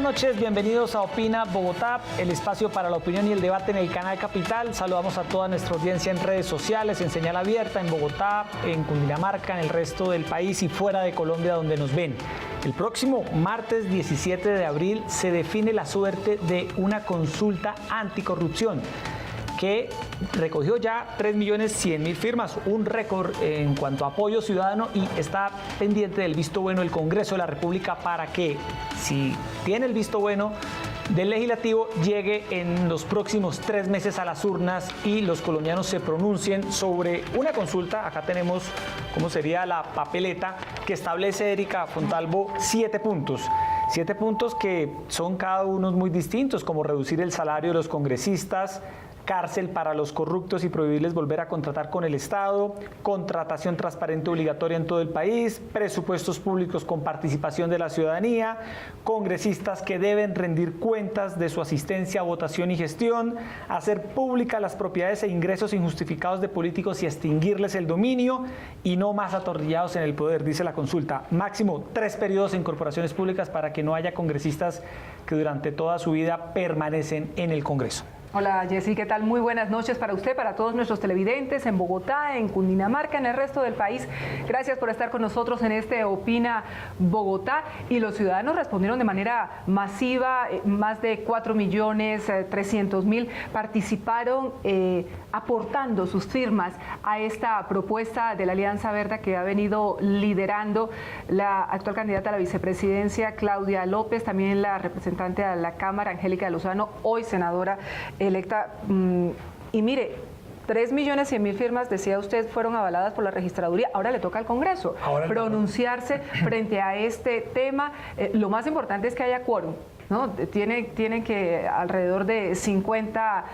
noches, bienvenidos a Opina Bogotá, el espacio para la opinión y el debate en el canal Capital. Saludamos a toda nuestra audiencia en redes sociales, en señal abierta, en Bogotá, en Cundinamarca, en el resto del país y fuera de Colombia donde nos ven. El próximo martes 17 de abril se define la suerte de una consulta anticorrupción que recogió ya 3.100.000 firmas, un récord en cuanto a apoyo ciudadano, y está pendiente del visto bueno del Congreso de la República para que, si tiene el visto bueno del Legislativo, llegue en los próximos 3 meses a las urnas y los colombianos se pronuncien sobre una consulta. Acá tenemos cómo sería la papeleta que establece Erika Fontalvo 7 puntos. 7 puntos que son cada uno muy distintos, como reducir el salario de los congresistas, cárcel para los corruptos y prohibirles volver a contratar con el Estado, contratación transparente obligatoria en todo el país, presupuestos públicos con participación de la ciudadanía, congresistas que deben rendir cuentas de su asistencia, votación y gestión, hacer públicas las propiedades e ingresos injustificados de políticos y extinguirles el dominio, y no más atornillados en el poder, dice la consulta. Máximo 3 periodos en corporaciones públicas para que no haya congresistas que durante toda su vida permanecen en el Congreso. Hola Jessy, ¿qué tal? Muy buenas noches para usted, para todos nuestros televidentes en Bogotá, en Cundinamarca, en el resto del país. Gracias por estar con nosotros en este Opina Bogotá. Y los ciudadanos respondieron de manera masiva, más de 4.300.000 participaron aportando sus firmas a esta propuesta de la Alianza Verde que ha venido liderando la actual candidata a la vicepresidencia, Claudia López, también la representante a la Cámara, Angélica Lozano, hoy senadora electa. Y mire, 3.100.000 firmas, decía usted, fueron avaladas por la registraduría. Ahora le toca al Congreso pronunciarse frente a este tema. Lo más importante es que haya quórum, ¿no? Tienen que alrededor de 50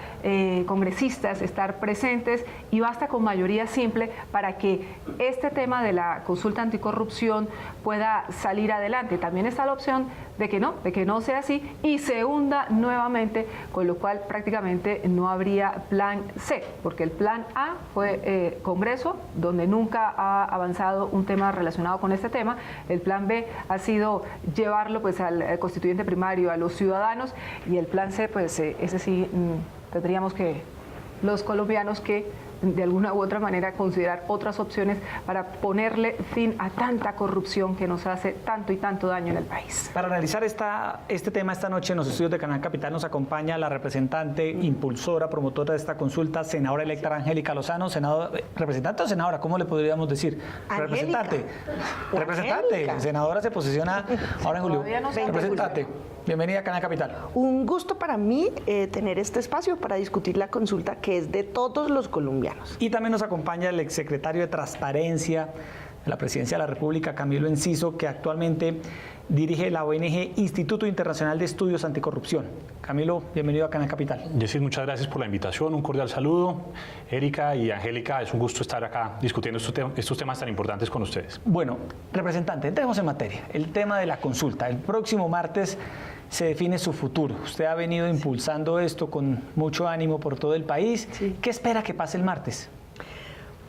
congresistas estar presentes, y basta con mayoría simple para que este tema de la consulta anticorrupción pueda salir adelante. También está la opción de que no sea así y se hunda nuevamente, con lo cual prácticamente no habría plan C, porque el plan A fue Congreso, donde nunca ha avanzado un tema relacionado con este tema. El plan B ha sido llevarlo pues al constituyente primario, a los ciudadanos, y el plan C, pues ese sí tendríamos que los colombianos que de alguna u otra manera considerar otras opciones para ponerle fin a tanta corrupción que nos hace tanto y tanto daño en el país. Para analizar este tema esta noche en los estudios de Canal Capital nos acompaña la representante, impulsora, promotora de esta consulta, senadora electa Angélica Lozano. ¿Representante o senadora? ¿Cómo le podríamos decir? Angélica. Representante. Senadora se posiciona ahora en julio. No, representante. Bienvenida a Canal Capital. Un gusto para mí tener este espacio para discutir la consulta que es de todos los colombianos. Y también nos acompaña el exsecretario de Transparencia de la Presidencia de la República, Camilo Enciso, que actualmente dirige la ONG Instituto Internacional de Estudios Anticorrupción. Camilo, bienvenido a Canal Capital. Jessy, muchas gracias por la invitación, un cordial saludo. Erika y Angélica, es un gusto estar acá discutiendo estos temas tan importantes con ustedes. Bueno, representante, entremos en materia. El tema de la consulta. El próximo martes se define su futuro. Usted ha venido impulsando esto con mucho ánimo por todo el país. Sí. ¿Qué espera que pase el martes?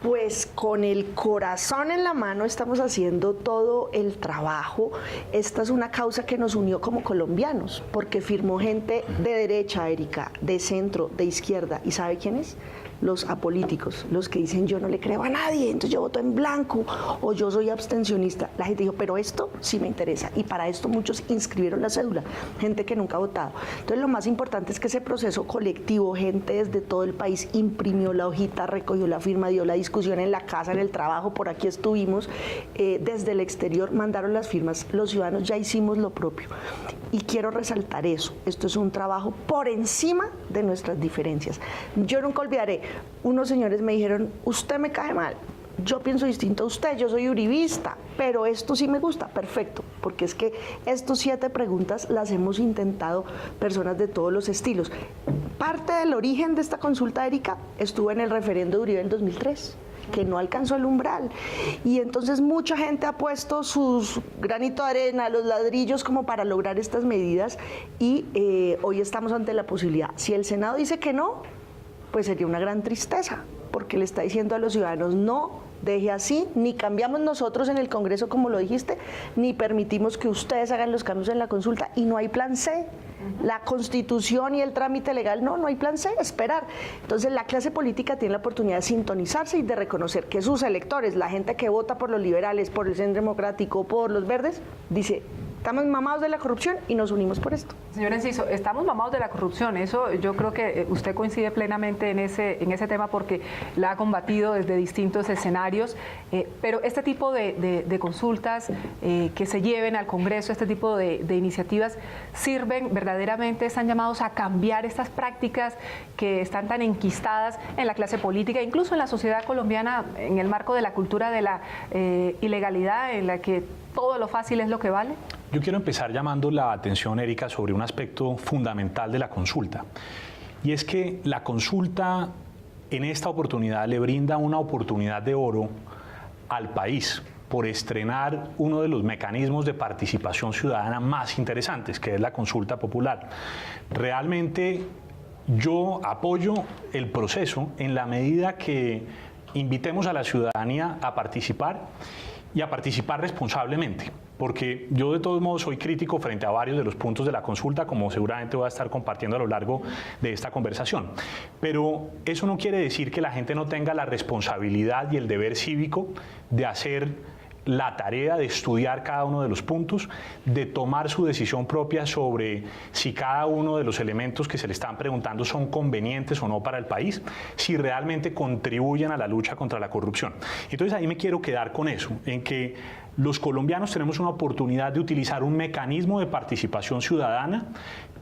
Pues con el corazón en la mano estamos haciendo todo el trabajo. Esta es una causa que nos unió como colombianos, porque firmó gente de derecha, Erika, de centro, de izquierda. ¿Y sabe quién es? Los apolíticos, los que dicen yo no le creo a nadie, entonces yo voto en blanco, o yo soy abstencionista. La gente dijo, pero esto sí me interesa, y para esto muchos inscribieron la cédula, gente que nunca ha votado. Entonces lo más importante es que ese proceso colectivo, gente desde todo el país imprimió la hojita, recogió la firma, dio la discusión en la casa, en el trabajo, por aquí estuvimos, desde el exterior mandaron las firmas, los ciudadanos ya hicimos lo propio. Y quiero resaltar eso, esto es un trabajo por encima de nuestras diferencias. Yo nunca olvidaré, unos señores me dijeron, usted me cae mal, yo pienso distinto a usted, yo soy uribista, pero esto sí me gusta, perfecto, porque es que estos 7 preguntas las hemos intentado personas de todos los estilos. Parte del origen de esta consulta, Erika, estuvo en el referendo de Uribe del 2003. Que no alcanzó el umbral, y entonces mucha gente ha puesto sus granitos de arena, los ladrillos como para lograr estas medidas, y hoy estamos ante la posibilidad. Si el Senado dice que no, pues sería una gran tristeza, porque le está diciendo a los ciudadanos no deje así, ni cambiamos nosotros en el Congreso como lo dijiste, ni permitimos que ustedes hagan los cambios en la consulta y no hay plan C. La Constitución y el trámite legal, no hay plan C, esperar. Entonces la clase política tiene la oportunidad de sintonizarse y de reconocer que sus electores, la gente que vota por los liberales, por el Centro Democrático, por los verdes, dice, estamos mamados de la corrupción y nos unimos por esto. Señor Enciso, estamos mamados de la corrupción. Eso yo creo que usted coincide plenamente en ese tema porque la ha combatido desde distintos escenarios. Pero este tipo de consultas que se lleven al Congreso, este tipo de iniciativas, sirven verdaderamente, están llamados a cambiar estas prácticas que están tan enquistadas en la clase política, incluso en la sociedad colombiana, en el marco de la cultura de la ilegalidad, en la que todo lo fácil es lo que vale. Yo quiero empezar llamando la atención, Erika, sobre un aspecto fundamental de la consulta. Y es que la consulta en esta oportunidad le brinda una oportunidad de oro al país por estrenar uno de los mecanismos de participación ciudadana más interesantes, que es la consulta popular. Realmente yo apoyo el proceso en la medida que invitemos a la ciudadanía a participar y a participar responsablemente, porque yo de todos modos soy crítico frente a varios de los puntos de la consulta, como seguramente voy a estar compartiendo a lo largo de esta conversación. Pero eso no quiere decir que la gente no tenga la responsabilidad y el deber cívico de hacer la tarea de estudiar cada uno de los puntos, de tomar su decisión propia sobre si cada uno de los elementos que se le están preguntando son convenientes o no para el país, si realmente contribuyen a la lucha contra la corrupción. Entonces ahí me quiero quedar con eso, en que los colombianos tenemos una oportunidad de utilizar un mecanismo de participación ciudadana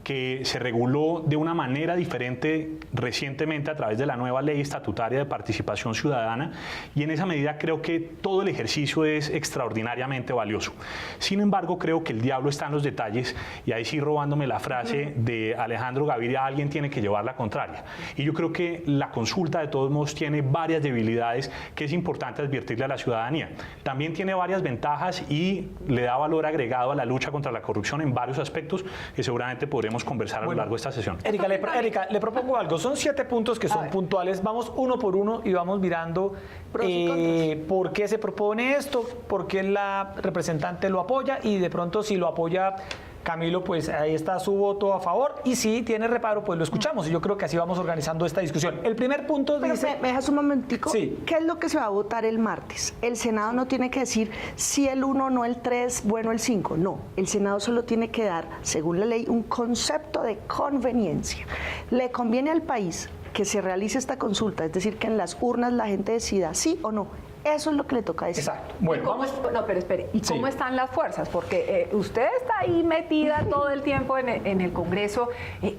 que se reguló de una manera diferente recientemente a través de la nueva ley estatutaria de participación ciudadana, y en esa medida creo que todo el ejercicio es extraordinariamente valioso. Sin embargo, creo que el diablo está en los detalles, y ahí sí, robándome la frase de Alejandro Gaviria, alguien tiene que llevar la contraria. Y yo creo que la consulta de todos modos tiene varias debilidades que es importante advertirle a la ciudadanía. También tiene varias ventajas y le da valor agregado a la lucha contra la corrupción en varios aspectos que seguramente podremos conversar a lo largo de esta sesión. Erika, le propongo algo. Son 7 puntos que son puntuales. Vamos uno por uno y vamos mirando por qué se propone esto, por qué la representante lo apoya, y de pronto si lo apoya Camilo, pues ahí está su voto a favor, y si tiene reparo, pues lo escuchamos, y yo creo que así vamos organizando esta discusión. El primer punto dice... ¿Me dejas un momentico? Sí. ¿Qué es lo que se va a votar el martes? El Senado no tiene que decir si el 1, no el 3, bueno el 5, no. El Senado solo tiene que dar, según la ley, un concepto de conveniencia. Le conviene al país que se realice esta consulta, es decir, que en las urnas la gente decida sí o no. Eso es lo que le toca decir. Exacto. Bueno, No, pero espere, ¿y cómo están las fuerzas? Porque usted está ahí metida todo el tiempo en el Congreso.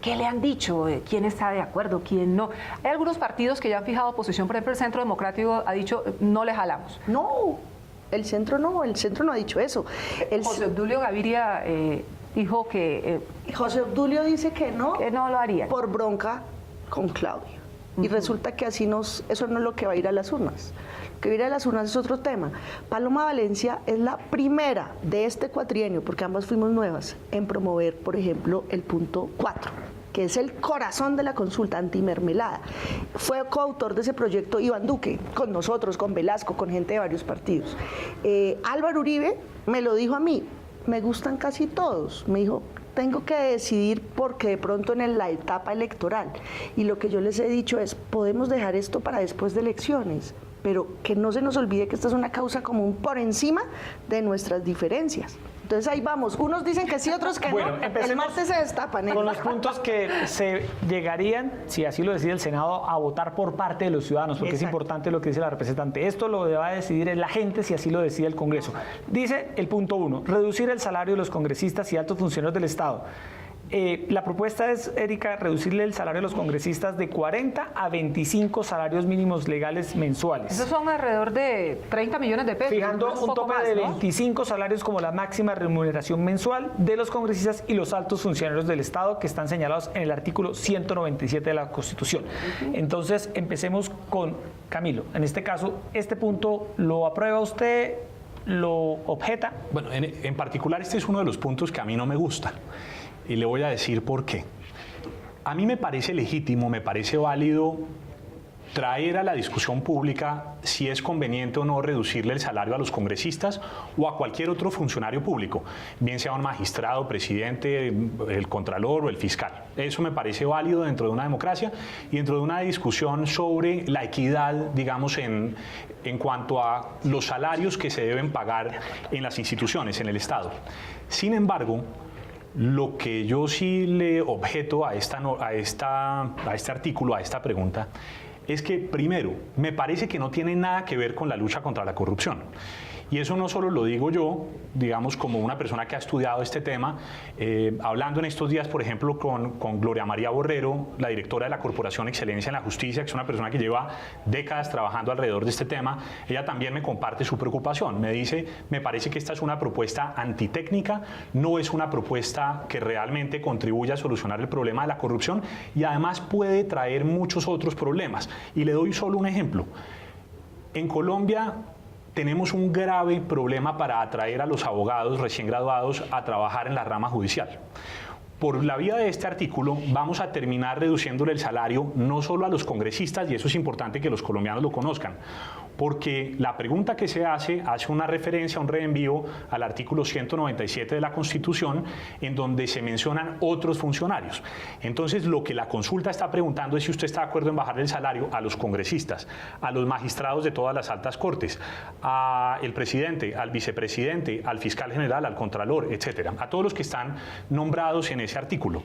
¿Qué le han dicho? ¿Quién está de acuerdo? ¿Quién no? Hay algunos partidos que ya han fijado posición. Por ejemplo, el Centro Democrático ha dicho, no le jalamos. No, el centro no ha dicho eso. José Obdulio Gaviria dijo que... José Obdulio dice que no lo haría. Por bronca con Claudio. Y resulta que eso no es lo que va a ir a las urnas. Lo que va a ir a las urnas es otro tema. Paloma Valencia es la primera de este cuatrienio, porque ambas fuimos nuevas, en promover, por ejemplo, el punto 4, que es el corazón de la consulta antimermelada. Fue coautor de ese proyecto Iván Duque, con nosotros, con Velasco, con gente de varios partidos. Álvaro Uribe me lo dijo a mí, me gustan casi todos, me dijo, tengo que decidir porque de pronto en la etapa electoral, y lo que yo les he dicho es, podemos dejar esto para después de elecciones, pero que no se nos olvide que esta es una causa común por encima de nuestras diferencias. Entonces ahí vamos, unos dicen que sí, otros que bueno, no. Empecemos el martes se destapan. con los puntos que se llegarían, si así lo decide el Senado, a votar por parte de los ciudadanos, porque Exacto. es importante lo que dice la representante. Esto lo va a decidir la gente si así lo decide el Congreso. Dice el punto 1, reducir el salario de los congresistas y altos funcionarios del Estado. La propuesta es, Erika, reducirle el salario a los congresistas de 40 a 25 salarios mínimos legales mensuales. Esos son alrededor de 30 millones de pesos. Fijando un poco tope más, de ¿no? 25 salarios como la máxima remuneración mensual de los congresistas y los altos funcionarios del Estado, que están señalados en el artículo 197 de la Constitución. Entonces, empecemos con Camilo. En este caso, ¿este punto lo aprueba usted? ¿Lo objeta? Bueno, en particular este es uno de los puntos que a mí no me gusta. Y le voy a decir por qué. A mí me parece legítimo, me parece válido traer a la discusión pública si es conveniente o no reducirle el salario a los congresistas o a cualquier otro funcionario público, bien sea un magistrado, presidente, el contralor o el fiscal. Eso me parece válido dentro de una democracia y dentro de una discusión sobre la equidad, digamos, en cuanto a los salarios que se deben pagar en las instituciones, en el Estado. Sin embargo, lo que yo sí le objeto a este artículo, a esta pregunta, es que, primero, me parece que no tiene nada que ver con la lucha contra la corrupción. Y eso no solo lo digo yo, digamos, como una persona que ha estudiado este tema, hablando en estos días, por ejemplo, con Gloria María Borrero, la directora de la Corporación Excelencia en la Justicia, que es una persona que lleva décadas trabajando alrededor de este tema. Ella también me comparte su preocupación. Me dice, me parece que esta es una propuesta antitécnica, no es una propuesta que realmente contribuya a solucionar el problema de la corrupción y además puede traer muchos otros problemas. Y le doy solo un ejemplo. En Colombia tenemos un grave problema para atraer a los abogados recién graduados a trabajar en la rama judicial. Por la vía de este artículo vamos a terminar reduciéndole el salario no solo a los congresistas, y eso es importante que los colombianos lo conozcan, porque la pregunta que se hace una referencia, un reenvío al artículo 197 de la Constitución, en donde se mencionan otros funcionarios. Entonces, lo que la consulta está preguntando es si usted está de acuerdo en bajar el salario a los congresistas, a los magistrados de todas las altas cortes, al presidente, al vicepresidente, al fiscal general, al contralor, etcétera, a todos los que están nombrados en ese artículo.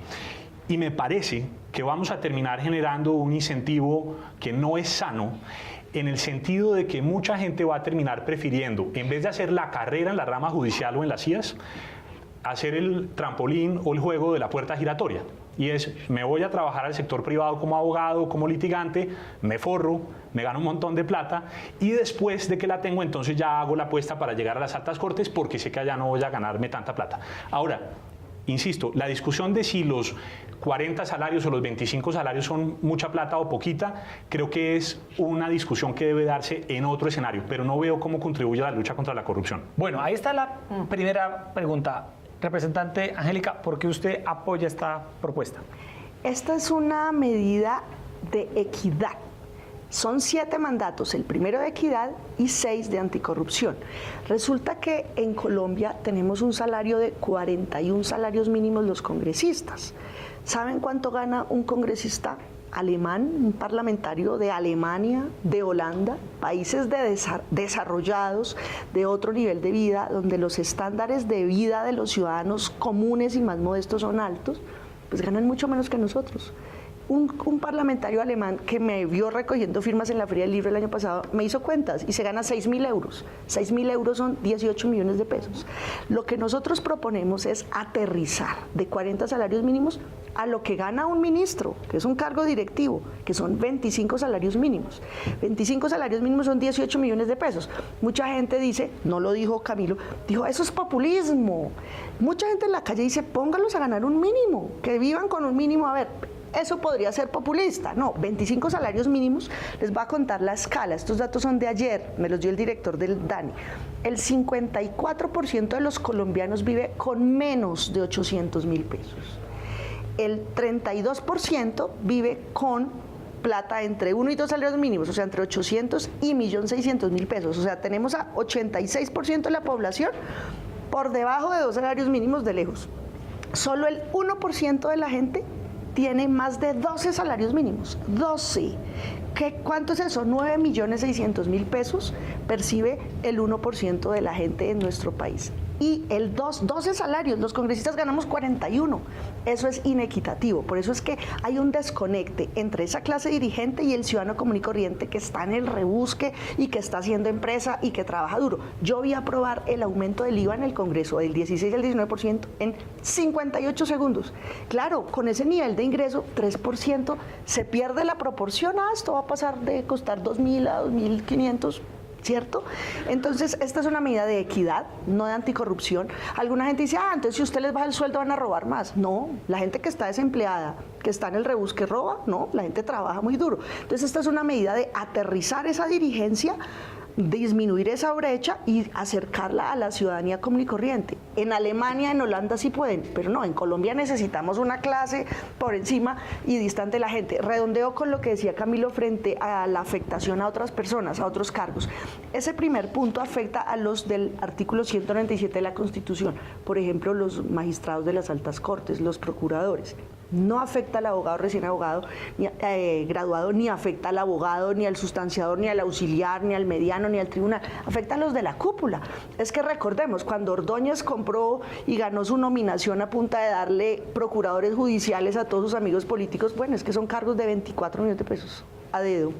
Y me parece que vamos a terminar generando un incentivo que no es sano, en el sentido de que mucha gente va a terminar prefiriendo, en vez de hacer la carrera en la rama judicial o en las CIAs, hacer el trampolín o el juego de la puerta giratoria. Y es, me voy a trabajar al sector privado como abogado, como litigante, me forro, me gano un montón de plata y después de que la tengo, entonces ya hago la apuesta para llegar a las altas cortes porque sé que allá no voy a ganarme tanta plata. Ahora, insisto, la discusión de si los 40 salarios o los 25 salarios son mucha plata o poquita, creo que es una discusión que debe darse en otro escenario, pero no veo cómo contribuye a la lucha contra la corrupción. Bueno, ahí está la primera pregunta. Representante Angélica, ¿por qué usted apoya esta propuesta? Esta es una medida de equidad. Son 7 mandatos, el primero de equidad y 6 de anticorrupción. Resulta que en Colombia tenemos un salario de 41 salarios mínimos los congresistas. ¿Saben cuánto gana un congresista alemán, un parlamentario de Alemania, de Holanda, países desarrollados, de otro nivel de vida, donde los estándares de vida de los ciudadanos comunes y más modestos son altos? Pues ganan mucho menos que nosotros. Un parlamentario alemán que me vio recogiendo firmas en la Feria del Libro el año pasado me hizo cuentas y se gana 6.000 euros. 6.000 euros son 18 millones de pesos. Lo que nosotros proponemos es aterrizar de 40 salarios mínimos a lo que gana un ministro, que es un cargo directivo, que son 25 salarios mínimos. 25 salarios mínimos son 18 millones de pesos. Mucha gente dice, no lo dijo Camilo, dijo, eso es populismo. Mucha gente en la calle dice, póngalos a ganar un mínimo, que vivan con un mínimo. A ver, eso podría ser populista. No, 25 salarios mínimos. Les voy a contar la escala. Estos datos son de ayer, me los dio el director del DANI. El 54% de los colombianos vive con menos de 800.000 pesos. El 32% vive con plata entre 1 y 2 salarios mínimos, o sea, entre 800 y 1.600.000 pesos. O sea, tenemos a 86% de la población por debajo de 2 salarios mínimos de lejos. Solo el 1% de la gente tiene más de 12 salarios mínimos, 12. ¿Cuánto es eso? 9.600.000 pesos percibe el 1% de la gente en nuestro país. Y 12 salarios, los congresistas ganamos 41. Eso es inequitativo. Por eso es que hay un desconecte entre esa clase dirigente y el ciudadano común y corriente que está en el rebusque y que está haciendo empresa y que trabaja duro. Yo vi aprobar el aumento del IVA en el Congreso del 16 al 19% en 58 segundos. Claro, con ese nivel de ingreso, 3%, se pierde la proporción. Esto va a pasar de costar 2.000 a 2.500. ¿Cierto? Entonces, esta es una medida de equidad, no de anticorrupción. Alguna gente dice, entonces si usted les baja el sueldo van a robar más. No, la gente que está desempleada, que está en el rebusque roba, no, la gente trabaja muy duro. Entonces, esta es una medida de aterrizar esa dirigencia disminuir esa brecha y acercarla a la ciudadanía común y corriente. En Alemania, en Holanda sí pueden, pero no, en Colombia necesitamos una clase por encima y distante de la gente. Redondeo con lo que decía Camilo frente a la afectación a otras personas, a otros cargos. Ese primer punto afecta a los del artículo 197 de la Constitución, por ejemplo, los magistrados de las altas cortes, los procuradores. No afecta al abogado recién abogado, ni, graduado, ni afecta al abogado, ni al sustanciador, ni al auxiliar, ni al mediano, ni al tribunal. Afecta a los de la cúpula. Es que recordemos, cuando Ordóñez compró y ganó su nominación a punta de darle procuradores judiciales a todos sus amigos políticos, bueno, es que son cargos de 24 millones de pesos a dedo,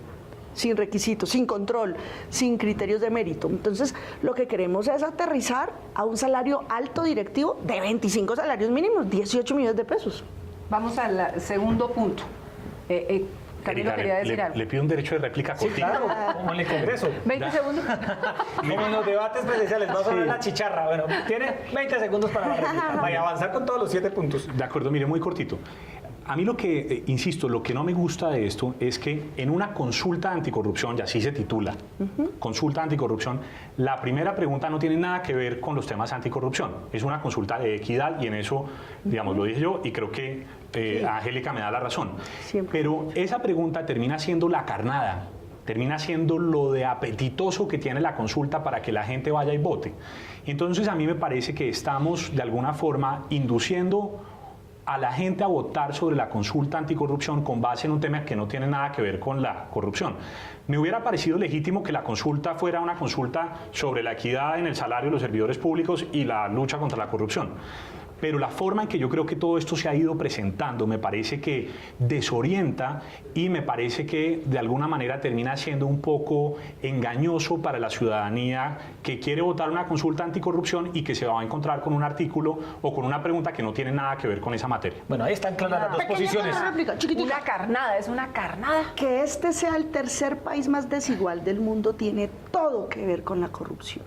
sin requisitos, sin control, sin criterios de mérito. Entonces, lo que queremos es aterrizar a un salario alto directivo de 25 salarios mínimos, 18 millones de pesos. Vamos al segundo punto. Camilo quería decir algo. Le pido un derecho de réplica Sí, cortito. claro, como en el Congreso. 20 segundos. Como en los debates presidenciales, va a sonar la chicharra. Bueno, tiene 20 segundos para la réplica. Vaya a avanzar con todos los 7 puntos. De acuerdo, mire, muy cortito. A mí lo que, insisto, lo que no me gusta de esto es que en una consulta anticorrupción, y así se titula, consulta anticorrupción, la primera pregunta no tiene nada que ver con los temas anticorrupción. Es una consulta de equidad y en eso, digamos, lo dije yo y creo que Angélica me da la razón. Siempre. Pero esa pregunta termina siendo la carnada, termina siendo lo de apetitoso que tiene la consulta para que la gente vaya y vote. Entonces a mí me parece que estamos de alguna forma induciendo a la gente a votar sobre la consulta anticorrupción con base en un tema que no tiene nada que ver con la corrupción. Me hubiera parecido legítimo que la consulta fuera una consulta sobre la equidad en el salario de los servidores públicos y la lucha contra la corrupción. Pero la forma en que yo creo que todo esto se ha ido presentando me parece que desorienta y me parece que de alguna manera termina siendo un poco engañoso para la ciudadanía que quiere votar una consulta anticorrupción y que se va a encontrar con un artículo o con una pregunta que no tiene nada que ver con esa materia. Bueno, ahí están claras las dos posiciones. Una carnada, es una carnada. Que este sea el tercer país más desigual del mundo tiene todo que ver con la corrupción.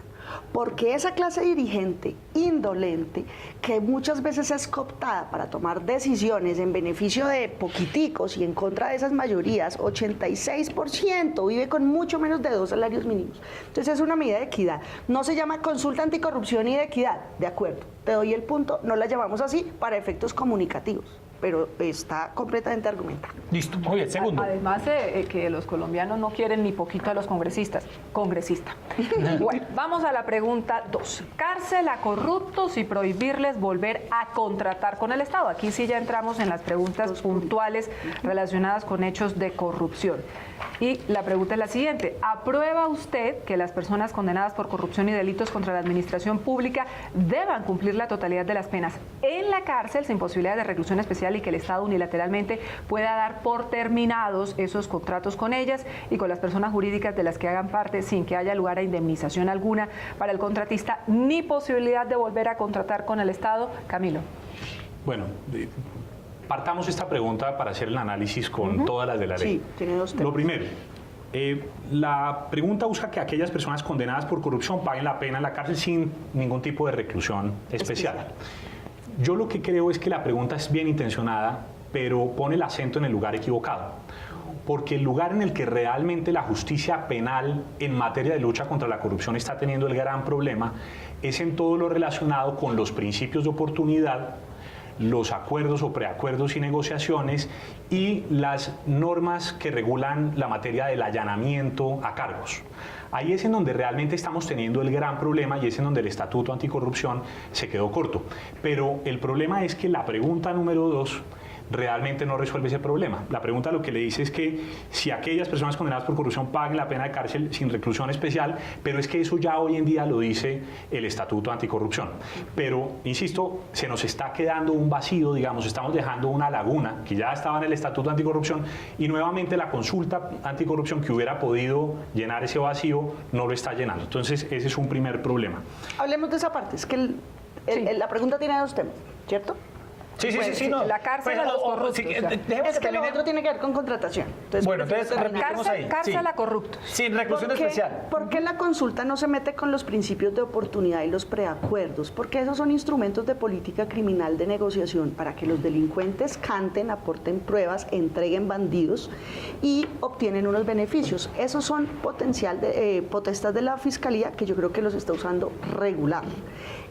Porque esa clase dirigente indolente, que muchas veces es cooptada para tomar decisiones en beneficio de poquiticos y en contra de esas mayorías, 86% vive con mucho menos de 2 salarios mínimos. Entonces es una medida de equidad. No se llama consulta anticorrupción y de equidad, de acuerdo, te doy el punto, no la llamamos así para efectos comunicativos, pero está completamente argumentada. Listo, muy bien, segundo. Además que los colombianos no quieren ni poquito a los congresistas. Congresista. Bueno, vamos a la pregunta 2. Cárcel a corruptos y prohibirles volver a contratar con el Estado. Aquí sí ya entramos en las preguntas puntuales relacionadas con hechos de corrupción. Y la pregunta es la siguiente. ¿Aprueba usted que las personas condenadas por corrupción y delitos contra la administración pública deban cumplir la totalidad de las penas en la cárcel sin posibilidad de reclusión especial y que el Estado unilateralmente pueda dar por terminados esos contratos con ellas y con las personas jurídicas de las que hagan parte sin que haya lugar a indemnización alguna para el contratista ni posibilidad de volver a contratar con el Estado? Camilo. Bueno, partamos esta pregunta para hacer el análisis con todas las de la ley. Sí, tiene 2 temas. Lo primero, la pregunta busca que aquellas personas condenadas por corrupción paguen la pena en la cárcel sin ningún tipo de reclusión especial. Yo lo que creo es que la pregunta es bien intencionada, pero pone el acento en el lugar equivocado. Porque el lugar en el que realmente la justicia penal en materia de lucha contra la corrupción está teniendo el gran problema es en todo lo relacionado con los principios de oportunidad, los acuerdos o preacuerdos y negociaciones y las normas que regulan la materia del allanamiento a cargos. Ahí es en donde realmente estamos teniendo el gran problema y es en donde el Estatuto Anticorrupción se quedó corto. Pero el problema es que la pregunta número 2 realmente no resuelve ese problema. La pregunta lo que le dice es que si aquellas personas condenadas por corrupción paguen la pena de cárcel sin reclusión especial, pero es que eso ya hoy en día lo dice el Estatuto Anticorrupción. Pero, insisto, se nos está quedando un vacío, digamos, estamos dejando una laguna que ya estaba en el Estatuto Anticorrupción y nuevamente la consulta anticorrupción que hubiera podido llenar ese vacío no lo está llenando. Entonces, ese es un primer problema. Hablemos de esa parte, es que la pregunta tiene 2 temas, ¿cierto? Sí, no. La cárcel a los corruptos. Es que lo otro tiene que ver con contratación. Bueno, entonces repliquemos ahí. Cárcel a corruptos. Sin reclusión especial. ¿Por qué la consulta no se mete con los principios de oportunidad y los preacuerdos? Porque esos son instrumentos de política criminal de negociación para que los delincuentes canten, aporten pruebas, entreguen bandidos y obtienen unos beneficios. Esos son potestad de la Fiscalía que yo creo que los está usando regular.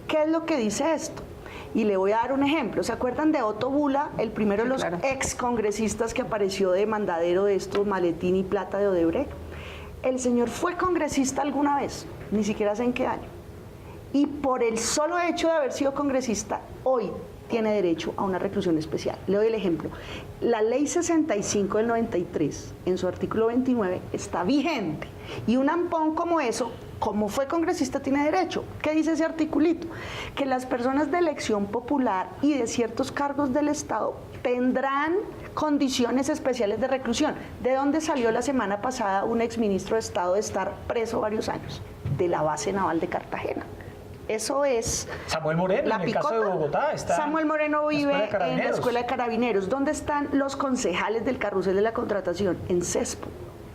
¿Qué es lo que dice esto? Y le voy a dar un ejemplo. ¿Se acuerdan de Otto Bula, el primero de los excongresistas que apareció de mandadero de estos maletín y plata de Odebrecht? El señor fue congresista alguna vez, ni siquiera sé en qué año. Y por el solo hecho de haber sido congresista, hoy tiene derecho a una reclusión especial. Le doy el ejemplo. La ley 65 del 93, en su artículo 29, está vigente. Y un ampón como eso, como fue congresista, tiene derecho. ¿Qué dice ese articulito? Que las personas de elección popular y de ciertos cargos del Estado tendrán condiciones especiales de reclusión. ¿De dónde salió la semana pasada un exministro de Estado de estar preso varios años? De la base naval de Cartagena. Eso es Samuel Moreno, la en el picota. caso de Bogotá, está Samuel Moreno vive en la Escuela de Carabineros. ¿Dónde están los concejales del carrusel de la contratación? En CESPO.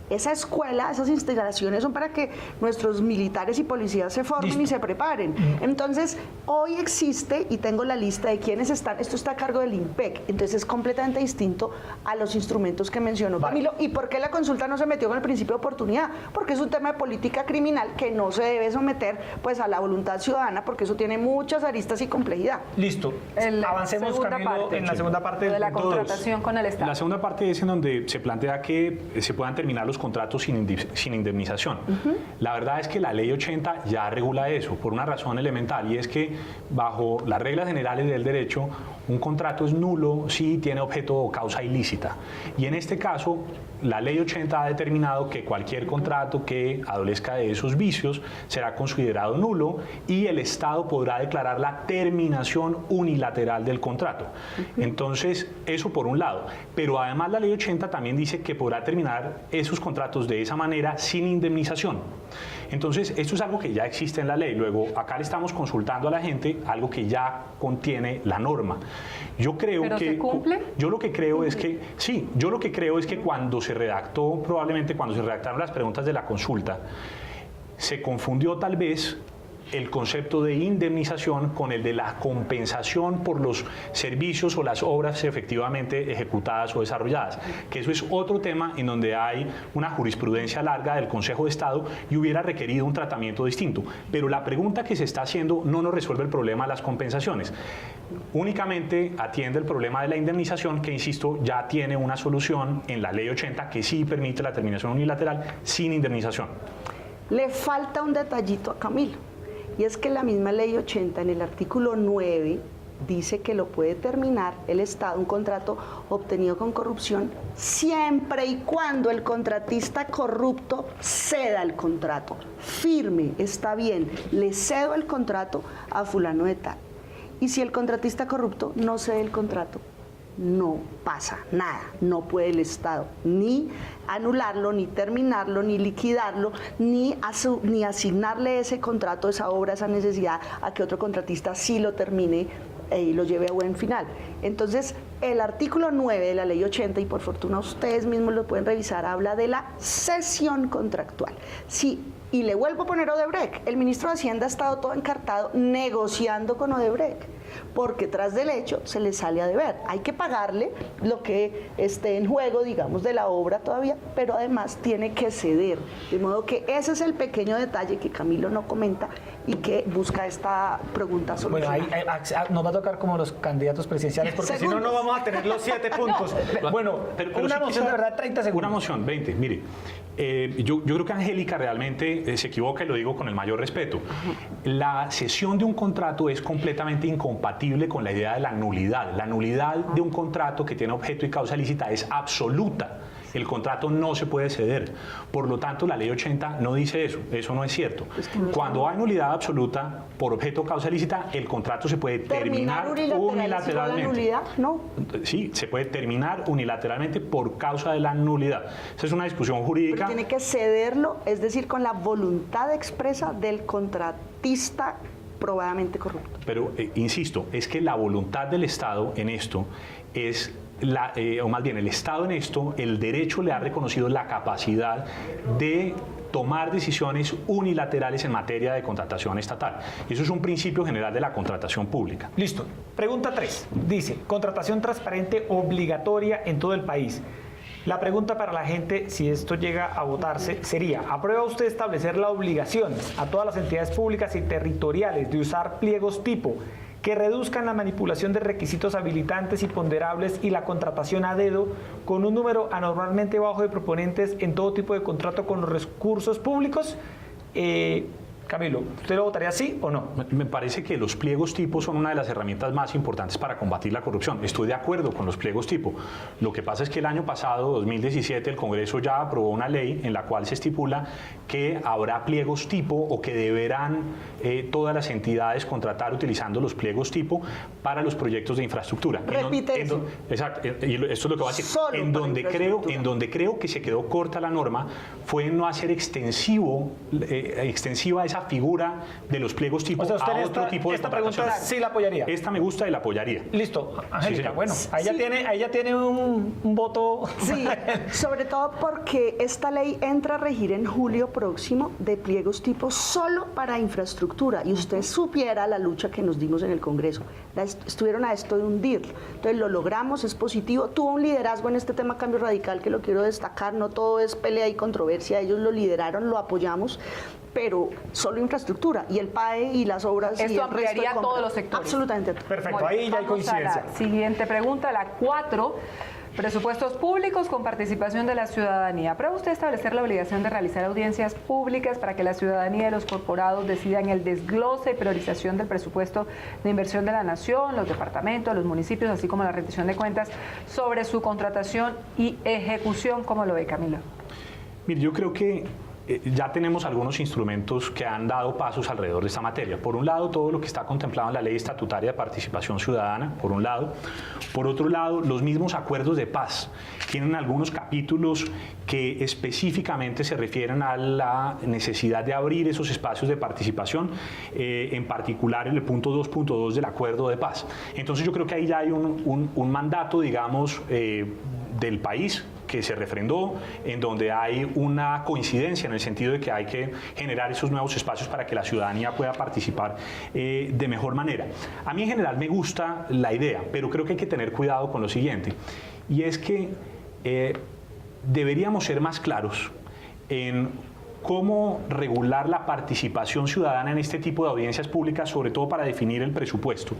Esa escuela, esas instalaciones son para que nuestros militares y policías se formen y se preparen. Entonces, hoy existe, y tengo la lista de quiénes están, esto está a cargo del IMPEC, entonces es completamente distinto a los instrumentos que mencionó Camilo. ¿Y por qué la consulta no se metió con el principio de oportunidad? Porque es un tema de política criminal que no se debe someter pues a la voluntad ciudadana, porque eso tiene muchas aristas y complejidad. Listo. Avancemos, Camilo, en la segunda parte de la punto contratación con el Estado. La segunda parte es en donde se plantea que se puedan terminar los contratos sin indemnización. La verdad es que la ley 80 ya regula eso por una razón elemental, y es que bajo las reglas generales del derecho un contrato es nulo si tiene objeto o causa ilícita, y en este caso la ley 80 ha determinado que cualquier contrato que adolezca de esos vicios será considerado nulo y el Estado podrá declarar la terminación unilateral del contrato. Entonces, eso por un lado. Pero además la ley 80 también dice que podrá terminar esos contratos de esa manera sin indemnización. Entonces, esto es algo que ya existe en la ley. Luego, acá le estamos consultando a la gente algo que ya contiene la norma. Yo creo ¿Pero que... se cumple? Yo lo que creo es que... Sí, yo lo que creo es que cuando se redactó, probablemente cuando se redactaron las preguntas de la consulta, se confundió tal vez el concepto de indemnización con el de la compensación por los servicios o las obras efectivamente ejecutadas o desarrolladas, que eso es otro tema en donde hay una jurisprudencia larga del Consejo de Estado y hubiera requerido un tratamiento distinto. Pero la pregunta que se está haciendo no nos resuelve el problema de las compensaciones, únicamente atiende el problema de la indemnización, que insisto, ya tiene una solución en la ley 80 que sí permite la terminación unilateral sin indemnización. Le falta un detallito a Camilo. Y es que la misma ley 80 en el artículo 9 dice que lo puede terminar el Estado, un contrato obtenido con corrupción, siempre y cuando el contratista corrupto ceda el contrato. Firme, está bien, le cedo el contrato a fulano de tal. Y si el contratista corrupto no cede el contrato, no pasa nada, no puede el Estado ni anularlo, ni terminarlo, ni liquidarlo, ni asignarle ese contrato, esa obra, esa necesidad a que otro contratista sí lo termine y lo lleve a buen final. Entonces, el artículo 9 de la ley 80, y por fortuna ustedes mismos lo pueden revisar, habla de la cesión contractual. Sí, y le vuelvo a poner Odebrecht. El ministro de Hacienda ha estado todo encartado negociando con Odebrecht, porque tras del hecho se le sale a deber. Hay que pagarle lo que esté en juego, digamos, de la obra todavía, pero además tiene que ceder. De modo que ese es el pequeño detalle que Camilo no comenta y que busca esta pregunta solucionar. Bueno, ahí nos va a tocar como los candidatos presidenciales, porque si no, no vamos a tener los 7 puntos. Bueno, pero una moción de verdad, 30 segundos. Una moción, 20, mire. Yo creo que Angélica realmente se equivoca, y lo digo con el mayor respeto. La cesión de un contrato es completamente incompatible con la idea de la nulidad. La nulidad de un contrato que tiene objeto y causa lícita es absoluta. El contrato no se puede ceder. Por lo tanto, la ley 80 no dice eso. Eso no es cierto. Cuando hay nulidad absoluta por objeto o causa ilícita, el contrato se puede terminar unilateralmente. ¿La nulidad? No. Sí, se puede terminar unilateralmente por causa de la nulidad. Esa es una discusión jurídica. Pero tiene que cederlo, es decir, con la voluntad expresa del contratista comprobadamente corrupto. Pero, insisto, es que la voluntad del Estado en esto es, o más bien el Estado en esto, el derecho le ha reconocido la capacidad de tomar decisiones unilaterales en materia de contratación estatal. Eso es un principio general de la contratación pública. Listo. Pregunta 3. Dice, contratación transparente obligatoria en todo el país. La pregunta para la gente, si esto llega a votarse, sería, ¿aprueba usted establecer la obligación a todas las entidades públicas y territoriales de usar pliegos tipo que reduzcan la manipulación de requisitos habilitantes y ponderables y la contratación a dedo con un número anormalmente bajo de proponentes en todo tipo de contrato con los recursos públicos? Camilo, ¿usted lo votaría sí o no? Me parece que los pliegos tipo son una de las herramientas más importantes para combatir la corrupción. Estoy de acuerdo con los pliegos tipo. Lo que pasa es que el año pasado, 2017, el Congreso ya aprobó una ley en la cual se estipula que habrá pliegos tipo o que deberán todas las entidades contratar utilizando los pliegos tipo para los proyectos de infraestructura. Repite eso. Exacto, y esto es lo que voy a decir. Solo En donde creo que se quedó corta la norma fue en no hacer extensiva esa figura de los pliegos tipo O sea, usted a otro tipo de esta contratación. pregunta sí la apoyaría. Esta me gusta y la apoyaría. Listo, Angélica, señor. bueno, ahí ya tiene un voto. Sí, sobre todo porque esta ley entra a regir en julio próximo de pliegos tipo solo para infraestructura, y usted supiera la lucha que nos dimos en el Congreso. Estuvieron a esto de hundirlo. Entonces lo logramos, es positivo. Tuvo un liderazgo en este tema Cambio Radical que lo quiero destacar, no todo es pelea y controversia, ellos lo lideraron, lo apoyamos, pero solo infraestructura, y el PAE y las obras. Esto y el ampliaría resto de compras. todos los sectores. Absolutamente. Perfecto, Bueno, ahí ya hay vamos coincidencia. a la siguiente pregunta, la 4. Presupuestos públicos con participación de la ciudadanía. ¿Aprueba usted establecer la obligación de realizar audiencias públicas para que la ciudadanía y los corporados decidan el desglose y priorización del presupuesto de inversión de la nación, los departamentos, los municipios, así como la rendición de cuentas sobre su contratación y ejecución? ¿Cómo lo ve, Camilo? Mire, yo creo que ya tenemos algunos instrumentos que han dado pasos alrededor de esta materia. Por un lado, todo lo que está contemplado en la Ley Estatutaria de Participación Ciudadana, por un lado. Por otro lado, los mismos acuerdos de paz tienen algunos capítulos que específicamente se refieren a la necesidad de abrir esos espacios de participación, en particular en el punto 2.2 del acuerdo de paz. Entonces yo creo que ahí ya hay un mandato, digamos, del país que se refrendó, en donde hay una coincidencia en el sentido de que hay que generar esos nuevos espacios para que la ciudadanía pueda participar de mejor manera. A mí en general me gusta la idea, pero creo que hay que tener cuidado con lo siguiente, y es que deberíamos ser más claros en cómo regular la participación ciudadana en este tipo de audiencias públicas, sobre todo para definir el presupuesto,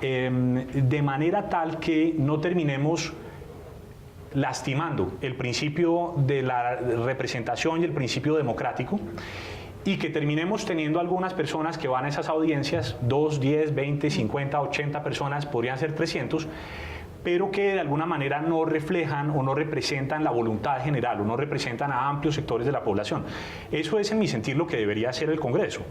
de manera tal que no terminemos lastimando el principio de la representación y el principio democrático, y que terminemos teniendo algunas personas que van a esas audiencias, 2, 10, 20, 50, 80 personas, podrían ser 300, pero que de alguna manera no reflejan o no representan la voluntad general o no representan a amplios sectores de la población. Eso es, en mi sentir, lo que debería hacer el Congreso.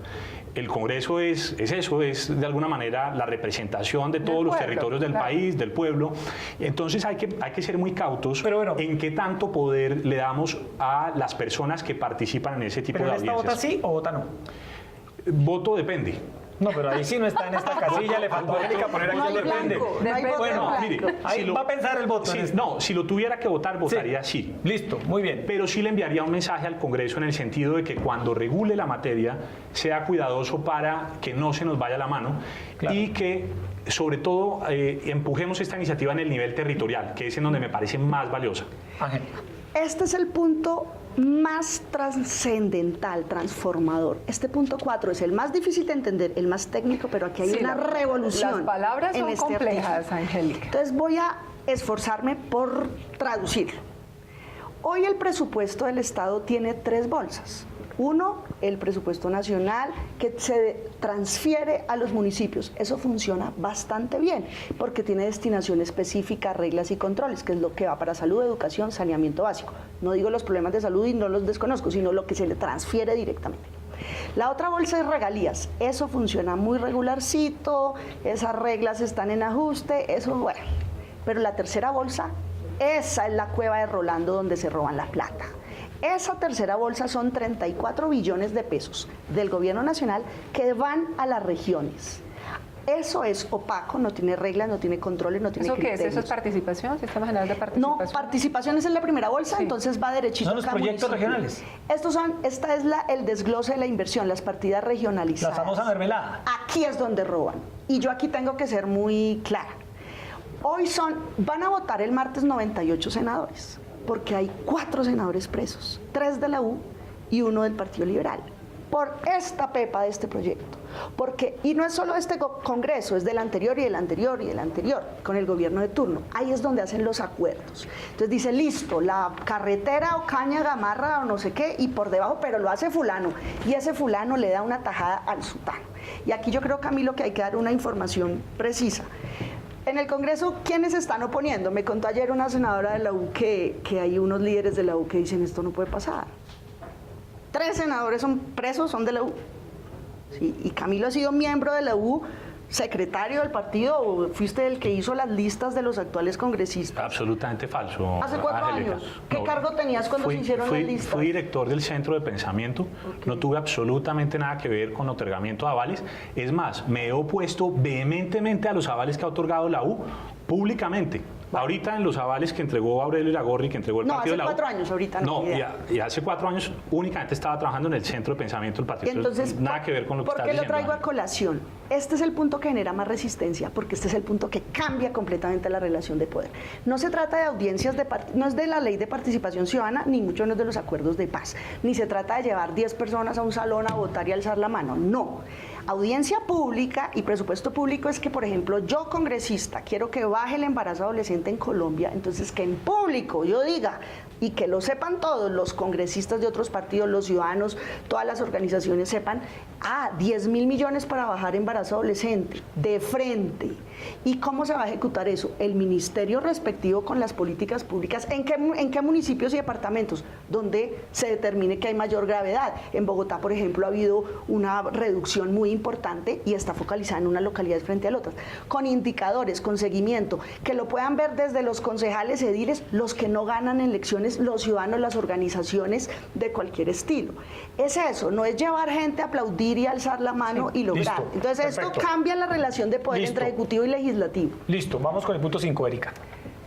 El Congreso es eso, es de alguna manera la representación de todos los territorios del país, del pueblo. Entonces hay que ser muy cautos en qué tanto poder le damos a las personas que participan en ese tipo de audiencias. ¿Pero esta vota sí o vota no? Voto depende. No, pero ahí sí no está en esta casilla, le faltó a Angélica poner aquí No hay depende. blanco, no hay voto Bueno, blanco. mire, ahí va a pensar el voto. Sí, no, si lo tuviera que votar, votaría sí. Listo, muy bien. Pero sí le enviaría un mensaje al Congreso en el sentido de que cuando regule la materia sea cuidadoso para que no se nos vaya la mano, claro, y que sobre todo empujemos esta iniciativa en el nivel territorial, que es en donde me parece más valiosa. Angélica. Este es el punto más trascendental, transformador. Este punto 4 es el más difícil de entender, el más técnico, pero aquí hay una revolución. Las palabras en son este complejas, artículo. Angélica. Entonces voy a esforzarme por traducirlo. Hoy el presupuesto del Estado tiene 3 bolsas. Uno, el presupuesto nacional que se transfiere a los municipios. Eso funciona bastante bien porque tiene destinación específica, reglas y controles, que es lo que va para salud, educación, saneamiento básico. No digo los problemas de salud y no los desconozco, sino lo que se le transfiere directamente. La otra bolsa es regalías. Eso funciona muy regularcito, esas reglas están en ajuste, eso bueno. Pero la tercera bolsa, esa es la cueva de Rolando donde se roban la plata. Esa tercera bolsa son 34 billones de pesos del gobierno nacional que van a las regiones. Eso es opaco, no tiene reglas, no tiene controles, no tiene ¿Eso qué criterios. es? ¿Eso es participación? ¿Sistema General de Participación? No, participación es en la primera bolsa, Sí. entonces va derechito. Son los a cada proyectos municipio. regionales. Esta es el desglose de la inversión, las partidas La regionalizadas. famosa mermelada. Aquí es donde roban. Y yo aquí tengo que ser muy clara. Van a votar el martes 98 senadores, porque hay 4 senadores presos, 3 de la U y 1 del Partido Liberal, por esta pepa de este proyecto. Y no es solo este Congreso, es del anterior y del anterior y del anterior, con el gobierno de turno. Ahí es donde hacen los acuerdos. Entonces dice, listo, la carretera o caña gamarra o no sé qué, y por debajo, pero lo hace fulano. Y ese fulano le da una tajada al sutano. Y aquí yo creo, Camilo, que hay que dar una información precisa. En el Congreso, ¿quiénes se están oponiendo? Me contó ayer una senadora de la U que hay unos líderes de la U que dicen, esto no puede pasar. 3 senadores son presos, son de la U. Sí, y Camilo ha sido miembro de la U, secretario del partido, o fuiste el que hizo las listas de los actuales congresistas. Absolutamente falso. ¿Hace 4 Angélica. años? ¿Qué cargo tenías cuando se hicieron las listas? Fui director del Centro de Pensamiento, no tuve absolutamente nada que ver con otorgamiento de avales. Es más, me he opuesto vehementemente a los avales que ha otorgado la U públicamente. Ahorita en los avales que entregó Aurelio Iragorri, que entregó el partido de la U. No, hace 4 años, ahorita no. Y hace 4 años únicamente estaba trabajando en el Centro de Pensamiento del partido. Entonces, nada que ver con lo que ¿por estás qué lo diciendo, traigo a Ana. colación? Este es el punto que genera más resistencia, porque este es el punto que cambia completamente la relación de poder. No se trata de audiencias no es de la ley de participación ciudadana, ni mucho menos de los acuerdos de paz, ni se trata de llevar 10 personas a un salón a votar y alzar la mano, no. Audiencia pública y presupuesto público es que, por ejemplo, yo congresista quiero que baje el embarazo adolescente en Colombia, entonces que en público yo diga, y que lo sepan todos, los congresistas de otros partidos, los ciudadanos, todas las organizaciones sepan, 10.000 millones para bajar embarazo adolescente, de frente. ¿Y cómo se va a ejecutar eso? El ministerio respectivo con las políticas públicas, ¿en qué municipios y departamentos? Donde se determine que hay mayor gravedad. En Bogotá, por ejemplo, ha habido una reducción muy importante y está focalizada en unas localidades frente a otras, con indicadores, con seguimiento, que lo puedan ver desde los concejales, ediles, los que no ganan elecciones, los ciudadanos, las organizaciones de cualquier estilo. Es eso, no es llevar gente a aplaudir y alzar la mano y lograr. Listo, Entonces perfecto. esto cambia la relación de poder entre ejecutivo y legislativo. Listo, vamos con el punto 5, Erika.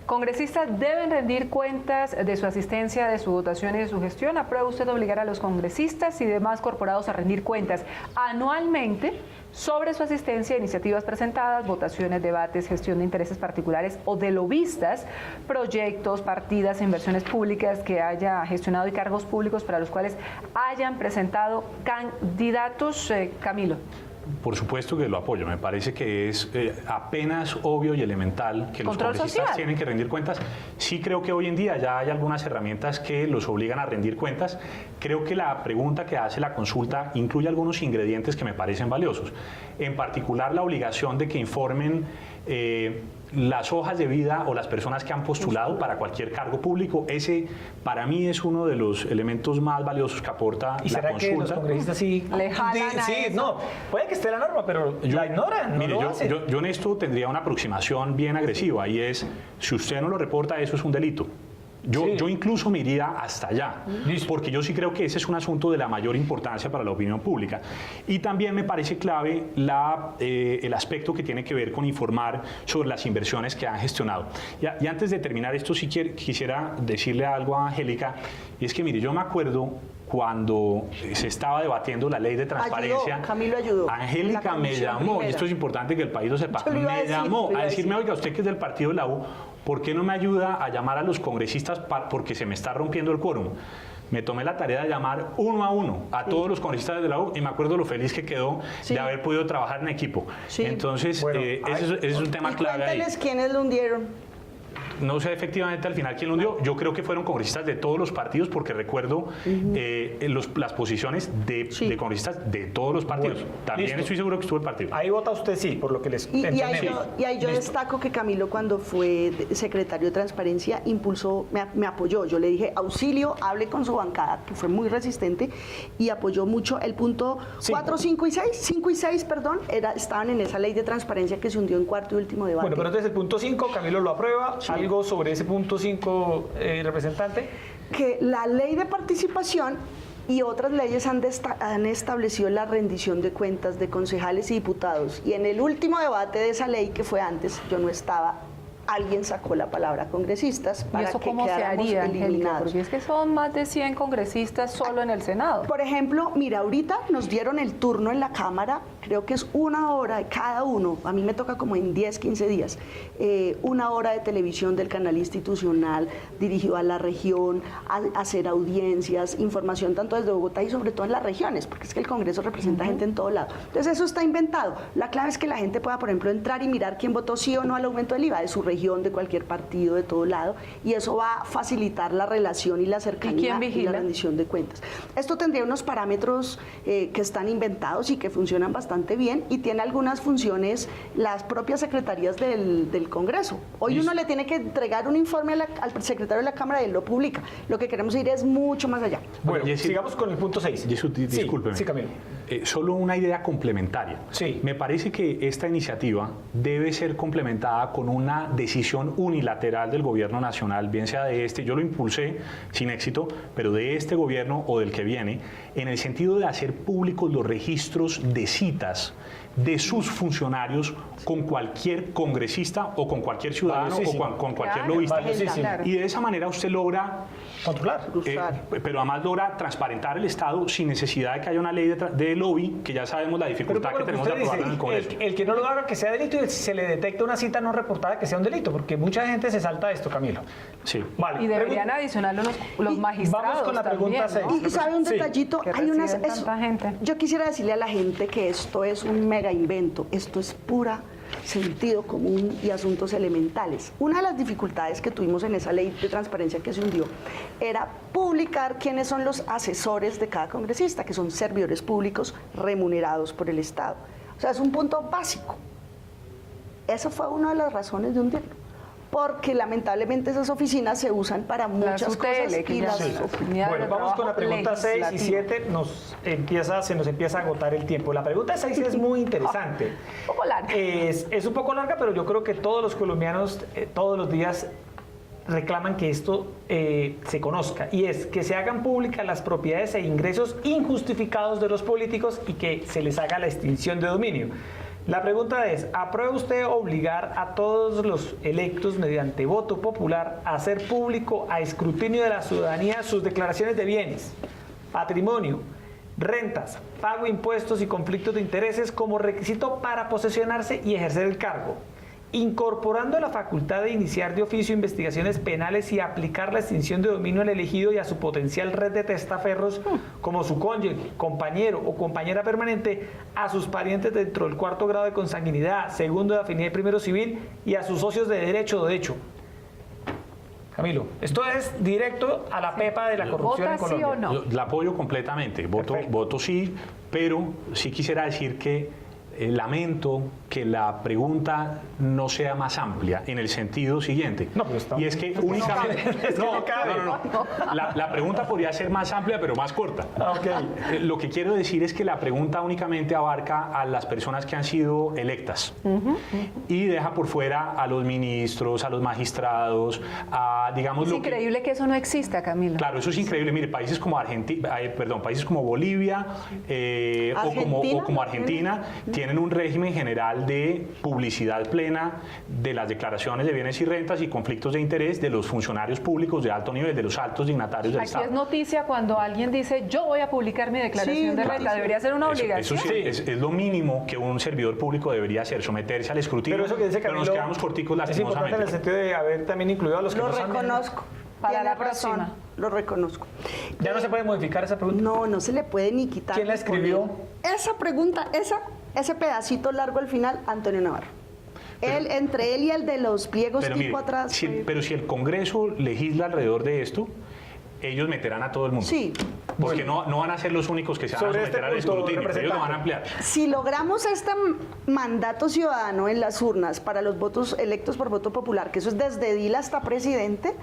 Congresistas deben rendir cuentas de su asistencia, de su votación y de su gestión. ¿Aprueba usted obligar a los congresistas y demás corporados a rendir cuentas anualmente sobre su asistencia a iniciativas presentadas, votaciones, debates, gestión de intereses particulares o de lobistas, proyectos, partidas, inversiones públicas que haya gestionado y cargos públicos para los cuales hayan presentado candidatos? Camilo. Por supuesto que lo apoyo. Me parece que es apenas obvio y elemental que los Control congresistas social. tienen que rendir cuentas. Sí creo que hoy en día ya hay algunas herramientas que los obligan a rendir cuentas. Creo que la pregunta que hace la consulta incluye algunos ingredientes que me parecen valiosos. En particular, la obligación de que informen las hojas de vida o las personas que han postulado para cualquier cargo público. Ese, para mí, es uno de los elementos más valiosos que aporta ¿Y la será que los consulta. congresistas sí? Le jalan a sí, eso. no, puede que esté la norma, pero la ignoran, no Mire, lo hacen. yo en esto tendría una aproximación bien agresiva y es, si usted no lo reporta, eso es un delito. Yo incluso me iría hasta allá, Listo. porque yo sí creo que ese es un asunto de la mayor importancia para la opinión pública. Y también me parece clave el aspecto que tiene que ver con informar sobre las inversiones que han gestionado. Y antes de terminar esto, sí quisiera decirle algo a Angélica, y es que, mire, yo me acuerdo cuando se estaba debatiendo la ley de transparencia. Ayudó, Camilo ayudó. Angélica En la me comisión llamó, y primera. esto es importante que el país lo sepa, Yo lo iba a me decir, llamó lo iba a a decirme, decir. oiga, usted que es del partido de la U, ¿por qué no me ayuda a llamar a los congresistas porque se me está rompiendo el quórum? Me tomé la tarea de llamar uno a uno a todos los congresistas de la U y me acuerdo lo feliz que quedó Sí. de haber podido trabajar en equipo. Sí. Entonces, Bueno, ese es un tema Y clave ahí. cuénteles quiénes lo hundieron. No sé efectivamente al final quién lo hundió. Yo creo que fueron congresistas de todos los partidos porque recuerdo las posiciones de congresistas de todos los partidos. Bueno, También listo. estoy seguro que estuvo el partido. Ahí vota usted sí, por lo que les Y ahí entendemos. yo destaco que Camilo, cuando fue secretario de Transparencia, me apoyó. Yo le dije, auxilio, hable con su bancada, que fue muy resistente, y apoyó mucho el punto 4, 5 y 6. 5 y 6, perdón, estaban en esa ley de transparencia que se hundió en cuarto y último debate. Bueno, pero entonces el punto 5, Camilo lo aprueba. ¿Algo sobre ese punto 5, representante? que la ley de participación y otras leyes han establecido la rendición de cuentas de concejales y diputados. Y en el último debate de esa ley, que fue antes, yo no estaba, alguien sacó la palabra congresistas para ¿Y eso que cómo se quedáramos haría, Angélica? eliminados. Porque es que son más de 100 congresistas solo en el Senado. Por ejemplo, mira, ahorita nos dieron el turno en la Cámara, creo que es 1 hora de cada uno, a mí me toca como en 10, 15 días, 1 hora de televisión del canal institucional dirigido a la región, a hacer audiencias, información tanto desde Bogotá y sobre todo en las regiones, porque es que el Congreso representa gente en todo lado. Entonces eso está inventado. La clave es que la gente pueda, por ejemplo, entrar y mirar quién votó sí o no al aumento del IVA de su región, de cualquier partido, de todo lado, y eso va a facilitar la relación y la cercanía ¿Y quién vigila? la rendición de cuentas. Esto tendría unos parámetros que están inventados y que funcionan bastante bien y tiene algunas funciones las propias secretarías del Congreso. Hoy uno le tiene que entregar un informe al secretario de la Cámara y él lo publica. Lo que queremos ir es mucho más allá. Bueno, Jessy, sigamos con el punto 6. Discúlpeme. Sí, Camilo. Solo una idea complementaria. Sí. Me parece que esta iniciativa debe ser complementada con una decisión unilateral del gobierno nacional, bien sea de este, yo lo impulsé sin éxito, pero de este gobierno o del que viene, en el sentido de hacer públicos los registros de citas de sus funcionarios con cualquier congresista o con cualquier ciudadano o con cualquier Claro, lobista. claro. Y de esa manera usted logra Controlar. pero además logra transparentar el Estado sin necesidad de que haya una ley de lobby, que ya sabemos la dificultad que tenemos de aprobarla en el Congreso. El que no lo haga que sea delito y se le detecta una cita no reportada que sea un delito, porque mucha gente se salta de esto, Camilo. Sí. Vale. Y deberían adicionar los magistrados. Vamos con la pregunta también, ¿no? 6. Y sabe un Sí. detallito, Que hay unas, reciben tanta gente. yo quisiera decirle a la gente que esto es un mega invento, esto es pura sentido común y asuntos elementales. Una de las dificultades que tuvimos en esa ley de transparencia que se hundió era publicar quiénes son los asesores de cada congresista, que son servidores públicos remunerados por el Estado. O sea, es un punto básico. Esa fue una de las razones de hundirlo. Porque lamentablemente esas oficinas se usan para muchas UTL, cosas que y ya las sí. oficinas. Bueno, vamos con la pregunta 6 y 7, se nos empieza a agotar el tiempo. La pregunta 6 es muy interesante. Un poco larga. Es un poco larga, pero yo creo que todos los colombianos todos los días reclaman que esto se conozca, y es que se hagan públicas las propiedades e ingresos injustificados de los políticos y que se les haga la extinción de dominio. La pregunta es, ¿aprueba usted obligar a todos los electos mediante voto popular a hacer público a escrutinio de la ciudadanía sus declaraciones de bienes, patrimonio, rentas, pago de impuestos y conflictos de intereses como requisito para posesionarse y ejercer el cargo, incorporando la facultad de iniciar de oficio investigaciones penales y aplicar la extinción de dominio al elegido y a su potencial red de testaferros como su cónyuge, compañero o compañera permanente, a sus parientes dentro del 4º grado de consanguinidad, 2º de afinidad y 1º civil y a sus socios de derecho o de hecho? Camilo, esto es directo a la pepa de la corrupción en ¿Vota sí Colombia. o no? La apoyo completamente, voto sí, pero sí quisiera decir que lamento que la pregunta no sea más amplia en el sentido siguiente. No, pero está- y es que únicamente... Es que no cabe. no. La pregunta podría ser más amplia, pero más corta. Ok. Lo que quiero decir es que la pregunta únicamente abarca a las personas que han sido electas y deja por fuera a los ministros, a los magistrados, a, digamos, Es lo que... increíble que eso no exista, Camilo. Claro, eso es increíble. Mire, países como países como Bolivia o como Argentina tienen un régimen general de publicidad plena de las declaraciones de bienes y rentas y conflictos de interés de los funcionarios públicos de alto nivel, de los altos dignatarios del Aquí Estado. es noticia cuando alguien dice, yo voy a publicar mi declaración de renta. Debería ser una obligación. Eso sí, es lo mínimo que un servidor público debería hacer, someterse al escrutinio. Pero eso que dice pero Camilo nos quedamos corticos es importante en el lastimosamente. sentido de haber también incluido a los que Lo no saben. reconozco. Para Tiene la razón, próxima. lo reconozco. ¿Ya no se puede modificar esa pregunta? No, no se le puede ni quitar. ¿Quién la ni escribió? poner. Esa pregunta, ese pedacito largo al final, Antonio Navarro. Entre él y el de los pliegos Pero, tipo mire, atrás. pero si el Congreso legisla alrededor de esto, ellos meterán a todo el mundo. Sí. Porque no van a ser los únicos que se van a Sobre someter este al punto, escrutinio, ellos lo van a representante. ampliar. Si logramos este mandato ciudadano en las urnas para los votos electos por voto popular, que eso es desde edil hasta presidente,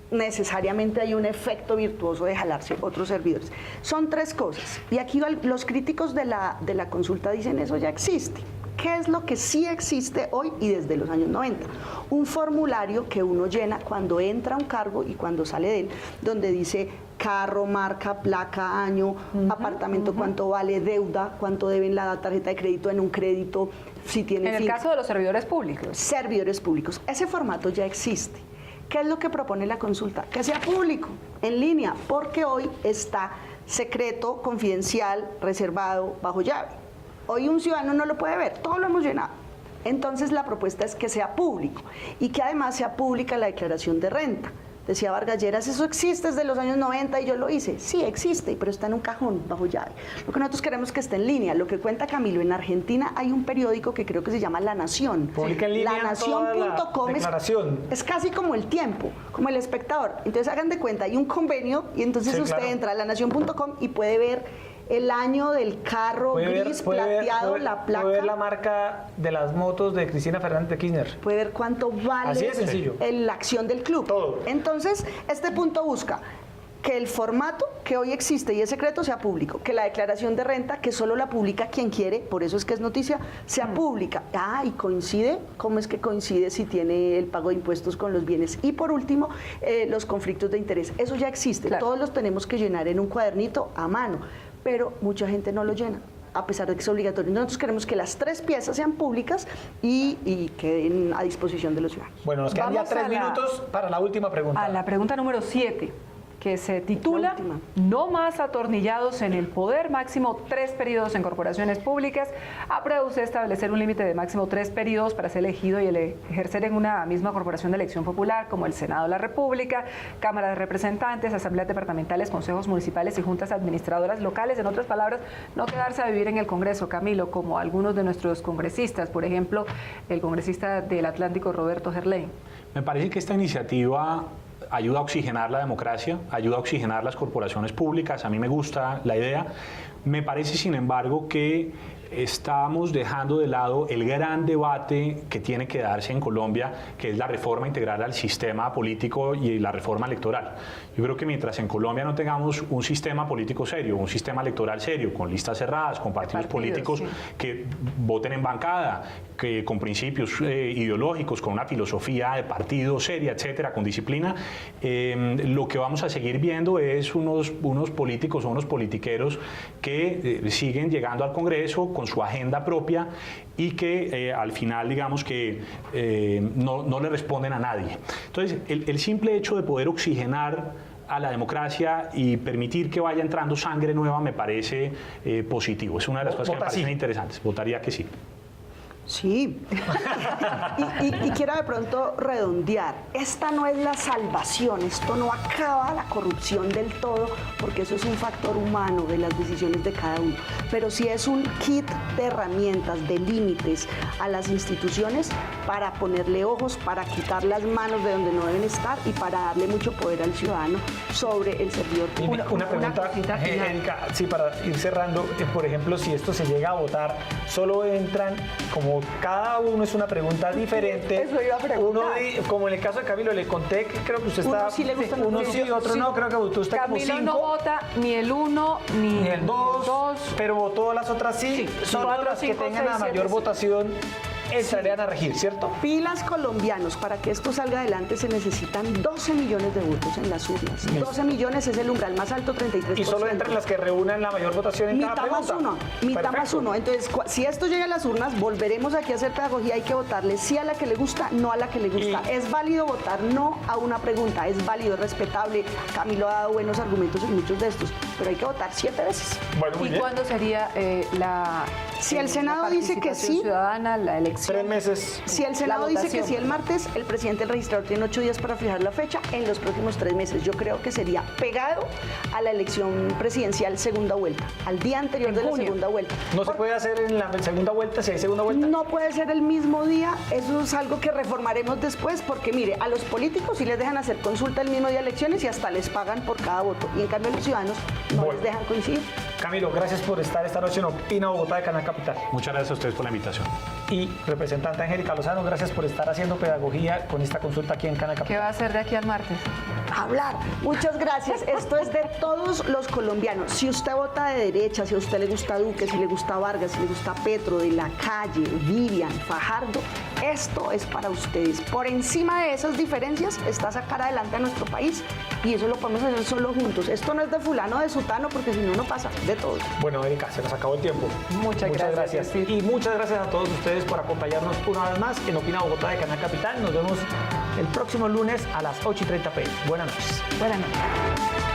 necesariamente hay un efecto virtuoso de jalarse otros servidores. Son 3 cosas. Y aquí los críticos de la consulta dicen eso ya existe. ¿Qué es lo que sí existe hoy y desde los años 90? Un formulario que uno llena cuando entra a un cargo y cuando sale de él, donde dice carro, marca, placa, año, apartamento, cuánto vale, deuda, cuánto deben la tarjeta de crédito en un crédito, si tiene En el caso de los servidores públicos. servidores públicos. Ese formato ya existe. ¿Qué es lo que propone la consulta? Que sea público, en línea, porque hoy está secreto, confidencial, reservado, bajo llave. Hoy un ciudadano no lo puede ver, todo lo hemos llenado. Entonces la propuesta es que sea público y que además sea pública la declaración de renta. Decía Vargas Lleras, eso existe desde los años 90 y yo lo hice. Sí, existe, pero está en un cajón bajo llave. Lo que nosotros queremos es que esté en línea. Lo que cuenta Camilo, en Argentina hay un periódico que creo que se llama La Nación. Publica en línea lanación.com es casi como El Tiempo, como El Espectador. Entonces hagan de cuenta, hay un convenio y entonces usted entra a lanación.com y puede ver el año del carro gris, plateado, la placa. Puede ver la marca de las motos de Cristina Fernández de Kirchner. Puede ver cuánto vale Así de sencillo. la acción del club. Todo. Entonces, este punto busca que el formato que hoy existe y es secreto sea público, que la declaración de renta, que solo la publica quien quiere, por eso es que es noticia, sea pública. Ah, y coincide, ¿cómo es que coincide si tiene el pago de impuestos con los bienes? Y por último, los conflictos de interés. Eso ya existe, Claro. Todos los tenemos que llenar en un cuadernito a mano, pero mucha gente no lo llena, a pesar de que es obligatorio. Nosotros queremos que las 3 piezas sean públicas y queden a disposición de los ciudadanos. Bueno, nos quedan ya Vamos 3 a la- minutos para la última pregunta. A la pregunta número 7, que se titula última. No más atornillados en el poder, máximo 3 periodos en corporaciones públicas. ¿Aprueba usted establecer un límite de máximo 3 periodos para ser elegido y ejercer en una misma corporación de elección popular, como el Senado de la República, Cámara de Representantes, Asambleas Departamentales, Consejos Municipales y Juntas Administradoras Locales? En otras palabras, no quedarse a vivir en el Congreso, Camilo, como algunos de nuestros congresistas, por ejemplo, el congresista del Atlántico, Roberto Gerlain. Me parece que esta iniciativa ayuda a oxigenar la democracia, ayuda a oxigenar las corporaciones públicas. A mí me gusta la idea. Me parece, sin embargo, que estamos dejando de lado el gran debate que tiene que darse en Colombia, que es la reforma integral al sistema político y la reforma electoral. Yo creo que mientras en Colombia no tengamos un sistema político serio, un sistema electoral serio, con listas cerradas, con partidos políticos sí. que voten en bancada, que con principios ideológicos, con una filosofía de partido seria, etcétera, con disciplina, lo que vamos a seguir viendo es unos políticos o unos politiqueros que siguen llegando al Congreso con su agenda propia y que al final, digamos que no le responden a nadie. Entonces, el simple hecho de poder oxigenar a la democracia y permitir que vaya entrando sangre nueva me parece positivo. Es una de las cosas que me parecen interesantes. Votaría que sí. Sí. y quiero de pronto redondear. Esta no es la salvación, esto no acaba la corrupción del todo, porque eso es un factor humano de las decisiones de cada uno. Pero sí es un kit de herramientas, de límites a las instituciones para ponerle ojos, para quitar las manos de donde no deben estar y para darle mucho poder al ciudadano sobre el servidor Y público. una pregunta, cosita final. Erika, sí, para ir cerrando, por ejemplo, si esto se llega a votar, solo entran, como cada uno es una pregunta diferente. Eso iba a preguntar. Como en el caso de Camilo, le conté que creo que usted Uno está. sí le gusta, uno otro sí, no. otro no, creo que votó usted como Camilo 5. no vota ni el 1 Ni el 2, dos. pero votó las otras sí. Sí, Solo 4, las que 5, tengan 6, la 7, mayor sí. votación entrarían a regir, ¿cierto? Pilas colombianos, para que esto salga adelante se necesitan 12 millones de votos en las urnas. Listo. 12 millones es el umbral más alto, 33%. Y solo entran las que reúnan la mayor votación en cada mitad más pregunta. uno, mitad más Perfecto. uno. Entonces, si esto llega a las urnas, volveremos aquí a hacer pedagogía. Hay que votarle sí a la que le gusta, no a la que le gusta. Y- Es válido votar no a una pregunta, es válido, es respetable. Camilo ha dado buenos argumentos en muchos de estos, pero hay que votar 7 veces. Bueno, muy ¿Y bien. cuándo sería la Si el Senado la dice que participación sí, ciudadana, la elección? 3 meses. Si el Senado La dice que votación. sí el martes, el presidente del registrador tiene 8 días para fijar la fecha en los próximos 3 meses. Yo creo que sería pegado a la elección presidencial segunda vuelta, al día anterior En de la junio. segunda vuelta. No se puede hacer en la segunda vuelta, si hay segunda vuelta. No puede ser el mismo día, eso es algo que reformaremos después, porque mire, a los políticos sí les dejan hacer consulta el mismo día de elecciones y hasta les pagan por cada voto. Y en cambio a los ciudadanos no Bueno. les dejan coincidir. Camilo, gracias por estar esta noche en Opina Bogotá de Canal Capital. Muchas gracias a ustedes por la invitación. Y representante Angélica Lozano, gracias por estar haciendo pedagogía con esta consulta aquí en Canal ¿Qué Capital. va a hacer de aquí al martes? hablar. Muchas gracias. Esto es de todos los colombianos. Si usted vota de derecha, si a usted le gusta Duque, si le gusta Vargas, si le gusta Petro, de la Calle, Vivian, Fajardo, esto es para ustedes. Por encima de esas diferencias está sacar adelante a nuestro país y eso lo podemos hacer solo juntos. Esto no es de fulano, de sutano, porque si no, no pasa de todo. Bueno, Erika, se nos acabó el tiempo. Muchas gracias. Sí. Y muchas gracias a todos ustedes por acompañarnos una vez más en Opina Bogotá de Canal Capital. Nos vemos el próximo lunes a las 8:30 p.m. Buenas noches. Buenas noches.